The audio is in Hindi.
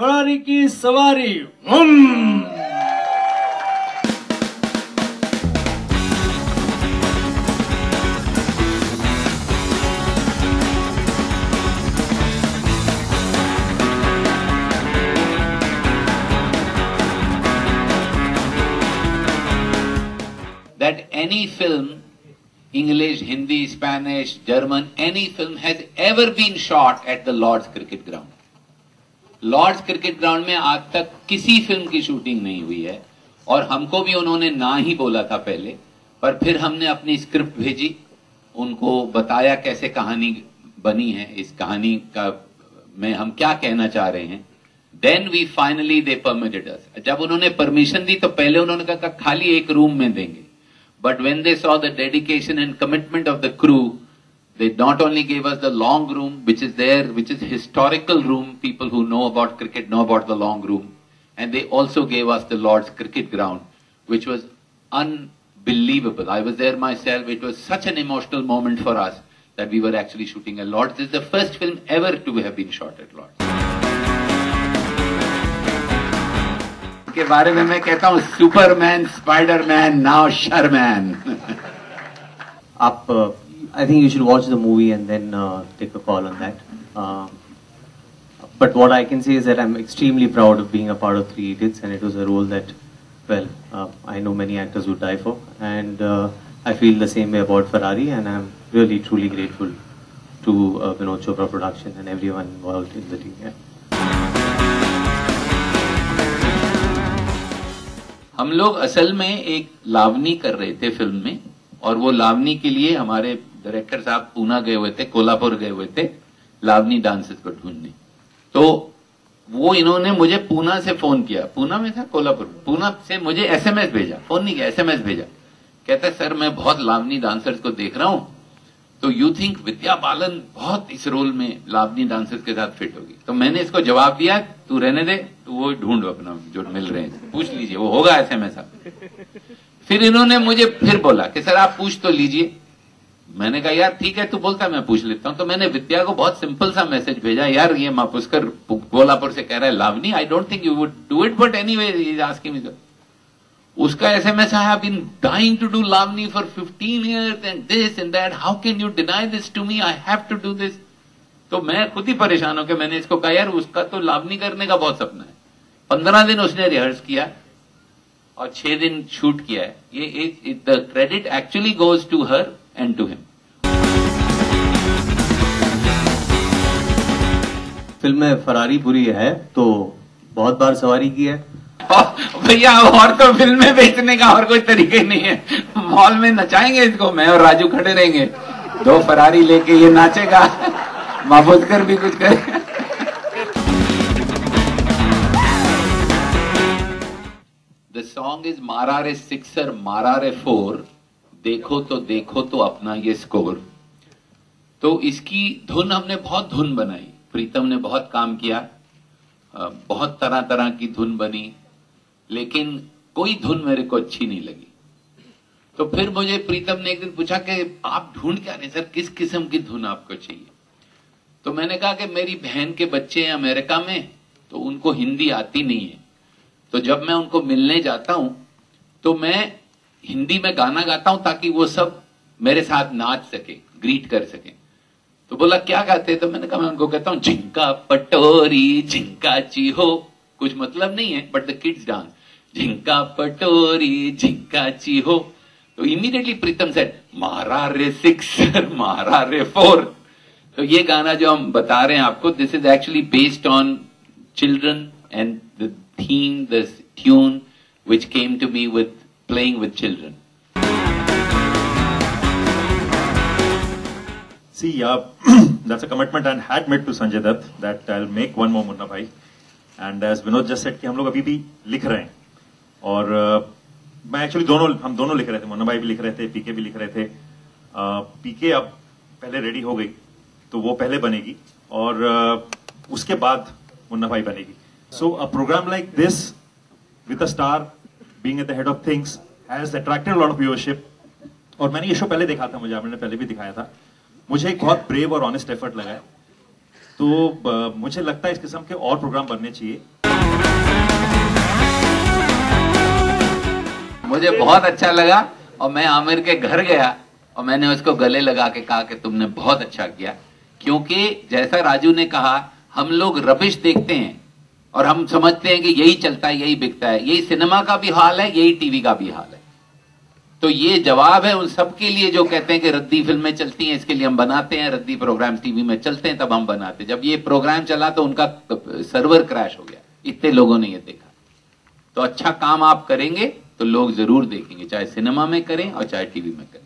फरारी की सवारी। That any film, English, Hindi, Spanish, German, any film has ever been shot at the Lord's Cricket Ground. Lord's Cricket Ground में आज तक किसी फिल्म की शूटिंग नहीं हुई है और हमको भी उन्होंने ना ही बोला था पहले, पर फिर हमने अपनी स्क्रिप्ट भेजी, उनको बताया कैसे कहानी बनी है, इस कहानी का में हम क्या कहना चाह रहे हैं। Then we finally they permitted us. जब उन्होंने परमिशन दी तो पहले उन्होंने कहा खाली एक रूम में देंगे, but when they saw the dedication and commitment of the crew, they not only gave us the long room, which is there, which is historical room. People who know about cricket know about the long room. And they also gave us the Lord's Cricket Ground, which was unbelievable. I was there myself. It was such an emotional moment for us that we were actually shooting at Lord's. This is the first film ever to have been shot at Lord's. के बारे में मैं कहता हूँ सुपरमैन, स्पाइडरमैन, नाउ शरमैन। आप I think you should watch the movie and then take a call on that. But what I can say is that I'm extremely proud of being a part of Three Idiots, and it was a role that, well, I know many actors would die for, and I feel the same way about Ferrari, and I'm really truly grateful to Vinod Chopra Production and everyone involved in the team. Yeah. हम लोग असल में एक लावनी कर रहे थे फिल्म में, और वो लावनी के लिए हमारे डायरेक्टर साहब पूना गए हुए थे, कोल्हापुर गए हुए थे लावनी डांसेस को ढूंढने। तो वो इन्होंने मुझे पूना से फोन किया, पूना में था कोल्हापुर, पूना से मुझे एसएमएस भेजा, फोन नहीं किया, एसएमएस भेजा। कहता सर मैं बहुत लावनी डांसर्स को देख रहा हूं, तो यू थिंक विद्या बालन बहुत इस रोल में लावनी डांसर्स के साथ फिट होगी? तो मैंने इसको जवाब दिया तू रहने दे, तू वो ढूंढ अपना जो मिल रहे हैं, पूछ लीजिए, वो होगा एसएमएस आप। फिर इन्होंने मुझे फिर बोला कि सर आप पूछ तो लीजिए। मैंने कहा यार ठीक है तू बोलता मैं पूछ लेता हूं। तो मैंने विद्या को बहुत सिंपल सा मैसेज भेजा, यार ये मापुस्कर कोल्हापुर से कह रहा है Lavani, I don't think you would do it, but anyway he is asking me. उसका SMS I have been dying to do Lavani for 15 years and this and that, how can you deny this to me, I have to do this. तो मैं खुद ही परेशान हो गया। मैंने इसको कहा यार उसका तो लावनी करने का बहुत सपना है। 15 दिन उसने रिहर्स किया और 6 दिन शूट किया है। ये the credit actually goes to her and to him. Film में फरारी बुरी है तो बहुत बार सवारी की है भैया, और तो फिल्म में बेचने का और कोई तरीके नहीं है। मॉल में नचाएंगे इसको, मैं और राजू खड़े रहेंगे, 2 फरारी लेके ये नाचेगा, माफूजकर भी कुछ करेगा। The song is मारा रे सिक्सर मारा रे 4, देखो तो अपना ये स्कोर। तो इसकी धुन हमने बहुत धुन बनाई, प्रीतम ने बहुत काम किया, बहुत तरह तरह की धुन बनी, लेकिन कोई धुन मेरे को अच्छी नहीं लगी। तो फिर मुझे प्रीतम ने एक दिन पूछा कि आप ढूंढ क्या रहे सर, किस किस्म की धुन आपको चाहिए? तो मैंने कहा कि मेरी बहन के बच्चे हैं अमेरिका में, तो उनको हिंदी आती नहीं है, तो जब मैं उनको मिलने जाता हूं तो मैं हिंदी में गाना गाता हूं ताकि वो सब मेरे साथ नाच सके, ग्रीट कर सके। तो बोला क्या गाते? तो मैंने कहा मैं उनको कहता हूं झिंका पटोरी झिंका चीहो, कुछ मतलब नहीं है बट द किड्स डांस, झिंका पटोरी झिंका चीहो। तो इमीडिएटली प्रीतम सेड मारा रे सिक्सर मारा रे 4। तो ये गाना जो हम बता रहे हैं आपको, this is actually based on children and the theme, the tune which came to me with playing with children. See, that's a commitment I had made to Sanjay Dutt that I'll make one more Munna Bhai. And as Vinod just said कि हम लोग अभी भी लिख रहे हैं, और मैं एक्चुअली हम दोनों लिख रहे थे, मुन्ना भाई भी लिख रहे थे, पीके भी लिख रहे थे। पीके अब पहले रेडी हो गई तो वो पहले बनेगी और उसके बाद मुन्ना भाई बनेगी। So a program like this with a star being at the head of things has attracted a lot of viewership. और मैंने ये शो पहले देखा था, मुझे आपने पहले भी दिखाया था, मुझे एक बहुत ब्रेव और ऑनेस्ट एफर्ट लगा है। तो मुझे लगता है इस किस्म के और प्रोग्राम बनने चाहिए। मुझे बहुत अच्छा लगा और मैं आमिर के घर गया और मैंने उसको गले लगा के कहा कि तुमने बहुत अच्छा किया, क्योंकि जैसा राजू ने कहा, हम लोग रबिश देखते हैं और हम समझते हैं कि यही चलता है, यही बिकता है। यही सिनेमा का भी हाल है, यही टीवी का भी हाल है। तो ये जवाब है उन सबके लिए जो कहते हैं कि रद्दी फिल्में चलती हैं, इसके लिए हम बनाते हैं, रद्दी प्रोग्राम टीवी में चलते हैं तब हम बनाते हैं। जब ये प्रोग्राम चला तो उनका सर्वर क्रैश हो गया, इतने लोगों ने ये देखा। तो अच्छा काम आप करेंगे तो लोग जरूर देखेंगे, चाहे सिनेमा में करें और चाहे टीवी में करें।